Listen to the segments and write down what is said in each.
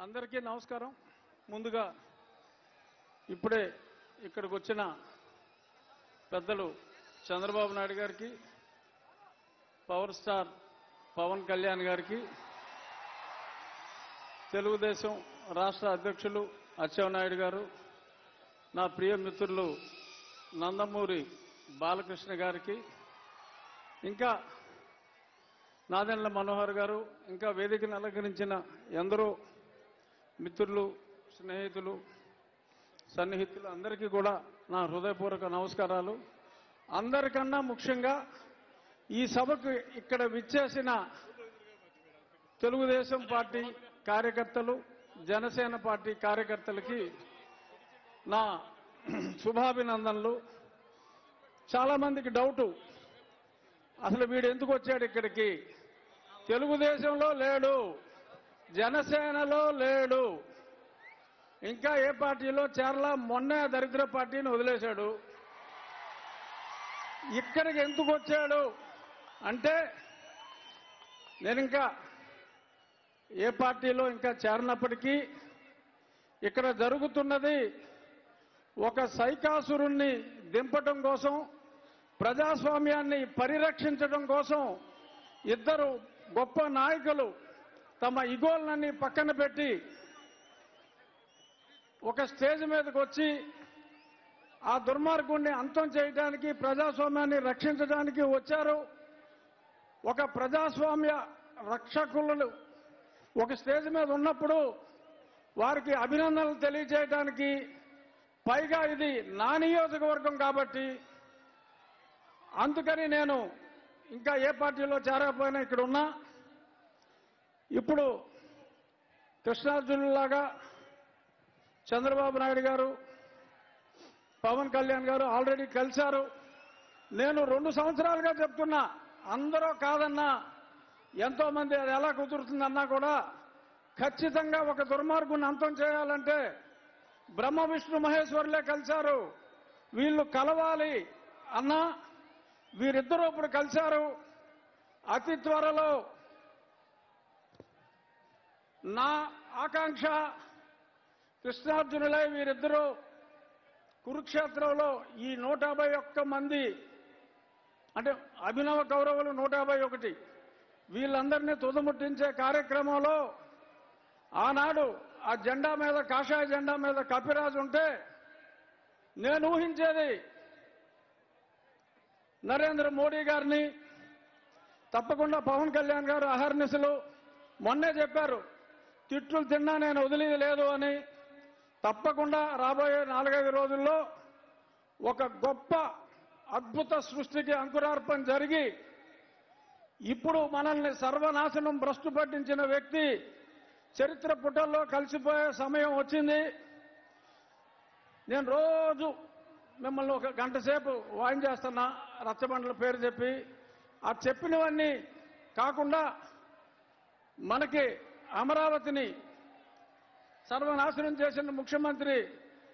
అందరికీ నమస్కారం. ముందుగా ఇప్పుడే ఇక్కడికి వచ్చిన పెద్దలు చంద్రబాబు నాయుడు గారికి, పవర్ స్టార్ పవన్ కళ్యాణ్ గారికి, తెలుగుదేశం రాష్ట్ర అధ్యక్షులు అచ్చెన్నాయుడు గారు, నా ప్రియ మిత్రులు నందమూరి బాలకృష్ణ గారికి, ఇంకా నాదెండ్ల మనోహర్ గారు, ఇంకా వేదికను అలంకరించిన ఎందరో మిత్రులు, స్నేహితులు, సన్నిహితులు అందరికీ కూడా నా హృదయపూర్వక నమస్కారాలు. అందరికన్నా ముఖ్యంగా ఈ సభకు ఇక్కడ విచ్చేసిన తెలుగుదేశం పార్టీ కార్యకర్తలు, జనసేన పార్టీ కార్యకర్తలకి నా శుభాభినందనలు. చాలా మందికి డౌటు, అసలు వీడు ఎందుకు వచ్చాడు ఇక్కడికి? తెలుగుదేశంలో లేడు, జనసేనలో లేడు, ఇంకా ఏ పార్టీలో చేరలా, మొన్నే దరిద్ర పార్టీని వదిలేశాడు. ఇక్కడికి ఎందుకు వచ్చాడు అంటే, నేను ఇంకా ఏ పార్టీలో ఇంకా చేరినప్పటికీ ఇక్కడ జరుగుతున్నది ఒక సైకాసురుణ్ణి దింపటం కోసం, ప్రజాస్వామ్యాన్ని పరిరక్షించడం కోసం ఇద్దరు గొప్ప నాయకులు తమ ఇగోలన్నీ పక్కన పెట్టి ఒక స్టేజ్ మీదకి వచ్చి ఆ దుర్మార్గుణ్ణి అంతం చేయడానికి, ప్రజాస్వామ్యాన్ని రక్షించడానికి వచ్చారు. ఒక ప్రజాస్వామ్య రక్షకులు ఒక స్టేజ్ మీద ఉన్నప్పుడు వారికి అభినందనలు తెలియజేయడానికి, పైగా ఇది నా నియోజకవర్గం కాబట్టి అందుకని నేను ఇంకా ఏ పార్టీలో చేరకపోయినా ఇక్కడ ఉన్నా. ఇప్పుడు కృష్ణార్జునులాగా చంద్రబాబు నాయుడు గారు, పవన్ కళ్యాణ్ గారు ఆల్రెడీ కలిశారు. నేను 2 సంవత్సరాలుగా చెప్తున్నా, అందరూ కాదన్నా, ఎంతో మంది అది ఎలా కుదురుతుందన్నా కూడా ఖచ్చితంగా ఒక దుర్మార్గుని అంతం చేయాలంటే బ్రహ్మ విష్ణు మహేశ్వరులే కలిశారు, వీళ్ళు కలవాలి అన్నా వీరిద్దరూ ఇప్పుడు కలిశారు. అతి త్వరలో నా ఆకాంక్ష కృష్ణార్జునులై వీరిద్దరూ కురుక్షేత్రంలో ఈ 151 మంది, అంటే అభినవ కౌరవులు 151, వీళ్ళందరినీ తుదముట్టించే కార్యక్రమంలో ఆనాడు ఆ జెండా మీద, కాషాయ జెండా మీద కపిరాజు ఉంటే నేను ఊహించేది నరేంద్ర మోడీ గారిని, తప్పకుండా పవన్ కళ్యాణ్ గారు అహర్నిశలు మొన్నే చెప్పారు, తిట్లు తిన్నా నేను వదిలేది లేదు అని. తప్పకుండా రాబోయే 4-5 రోజుల్లో ఒక గొప్ప అద్భుత సృష్టికి అంకురార్పణ జరిగి, ఇప్పుడు మనల్ని సర్వనాశనం భ్రష్టు పట్టించిన వ్యక్తి చరిత్ర పుటల్లో కలిసిపోయే సమయం వచ్చింది. నేను రోజు మిమ్మల్ని 1 గంట సేపు వాయించేస్తున్నా, రచ్చబండల పేరు చెప్పి. ఆ చెప్పినవన్నీ కాకుండా మనకి అమరావతిని సర్వనాశనం చేసిన ముఖ్యమంత్రి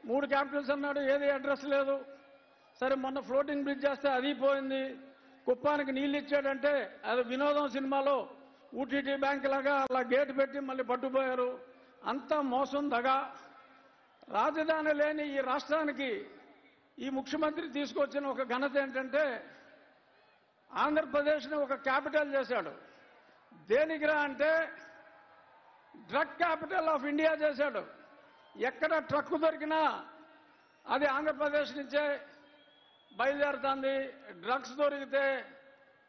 3 క్యాపిటల్స్ అన్నాడు, ఏది అడ్రస్ లేదు. సరే, మొన్న ఫ్లోటింగ్ బ్రిడ్జ్ చేస్తే అది పోయింది. కుప్పానికి నీళ్ళు ఇచ్చాడంటే అది వినోదం సినిమాలో ఊటీటీ బ్యాంక్ లాగా అలా గేటు పెట్టి మళ్ళీ పట్టుపోయారు. అంతా మోసం, దగా. రాజధాని లేని ఈ రాష్ట్రానికి ఈ ముఖ్యమంత్రి తీసుకొచ్చిన ఒక ఘనత ఏంటంటే, ఆంధ్రప్రదేశ్ని ఒక క్యాపిటల్ చేశాడు. దేనికిరా అంటే డ్రగ్ క్యాపిటల్ ఆఫ్ ఇండియా చేశాడు. ఎక్కడ ట్రక్కు దొరికినా అది ఆంధ్రప్రదేశ్ నుంచే బయలుదేరుతుంది. డ్రగ్స్ దొరికితే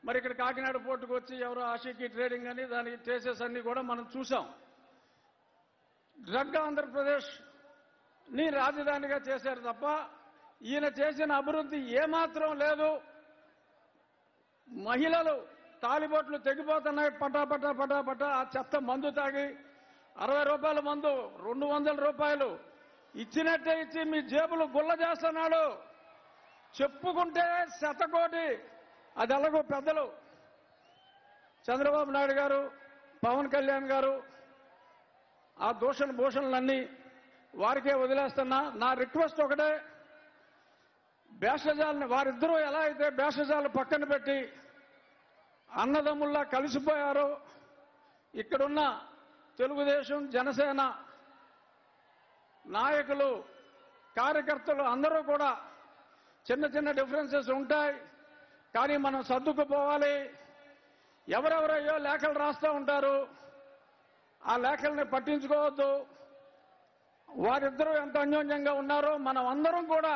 మరి ఇక్కడ కాకినాడ పోర్టుకు వచ్చి ఎవరో ఆషికి ట్రేడింగ్ అని దానికి ట్రేసెస్ అన్ని కూడా మనం చూసాం. డ్రగ్ ఆంధ్రప్రదేశ్ని రాజధానిగా చేశారు తప్ప ఈయన చేసిన అభివృద్ధి ఏమాత్రం లేదు. మహిళలు తాలిబొట్లు తెగిపోతున్నాయి పటాపటా పటాపటా. ఆ చెత్త మందు తాగి 60 రూపాయల మందు 200 రూపాయలు ఇచ్చినట్టే ఇచ్చి మీ జేబులు గుల్ల చేస్తున్నాడు. చెప్పుకుంటే శతకోటి. అది ఎలాగో పెద్దలు చంద్రబాబు నాయుడు గారు, పవన్ కళ్యాణ్ గారు ఆ భూషణలన్నీ వారికే వదిలేస్తున్నా. నా రిక్వెస్ట్ ఒకటే, భేషజాలని వారిద్దరూ ఎలా అయితే భేషజాలు పక్కన పెట్టి అన్నదమ్ముల్లా కలిసిపోయారో, ఇక్కడున్న తెలుగుదేశం, జనసేన నాయకులు కార్యకర్తలు అందరూ కూడా చిన్న చిన్న డిఫరెన్సెస్ ఉంటాయి, కానీ మనం సర్దుకుపోవాలి. ఎవరెవరయ్యో లేఖలు రాస్తూ ఉంటారు, ఆ లేఖల్ని పట్టించుకోవద్దు. వారిద్దరూ ఎంత అన్యోన్యంగా ఉన్నారో మనం అందరం కూడా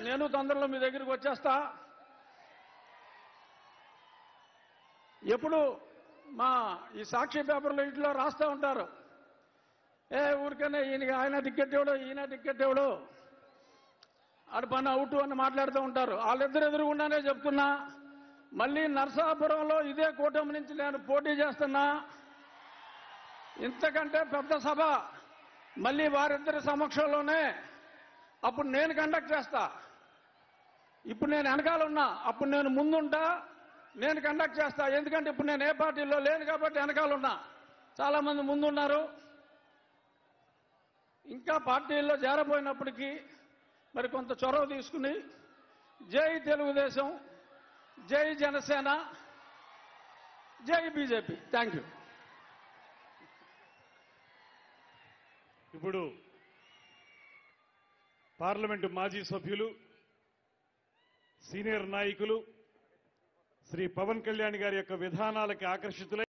నేను తొందరలో మీ దగ్గరికి వచ్చేస్తా. ఎప్పుడు మా ఈ సాక్షి పేపర్లో ఇంట్లో రాస్తూ ఉంటారు, ఊరికనే ఆయన టికెట్ ఇవ్వడు, ఈయన టికెట్ ఇవ్వడు, ఆడు పని అవుట్ అని మాట్లాడుతూ ఉంటారు. వాళ్ళిద్దరు ఎదురుగుండానే చెప్తున్నా, మళ్ళీ నరసాపురంలో ఇదే కూటమి నుంచి నేను పోటీ చేస్తున్నా. ఇంతకంటే పెద్ద సభ మళ్ళీ వారిద్దరి సమక్షంలోనే అప్పుడు నేను కండక్ట్ చేస్తా. ఇప్పుడు నేను వెనకాల ఉన్నా, అప్పుడు నేను ముందుంటా, నేను కండక్ట్ చేస్తా. ఎందుకంటే ఇప్పుడు నేను ఏ పార్టీలో లేను కాబట్టి వెనకాల ఉన్నా. చాలా మంది ముందున్నారు. ఇంకా పార్టీల్లో చేరబోయినప్పటికీ మరి కొంత చొరవ తీసుకుని జై తెలుగుదేశం, జై జనసేన, జై బీజేపీ. Thank you. ఇప్పుడు పార్లమెంటు మాజీ సభ్యులు, సీనియర్ నాయకులు శ్రీ పవన్ కళ్యాణ్ గారి యొక్క విధానాలకి ఆకర్షితులై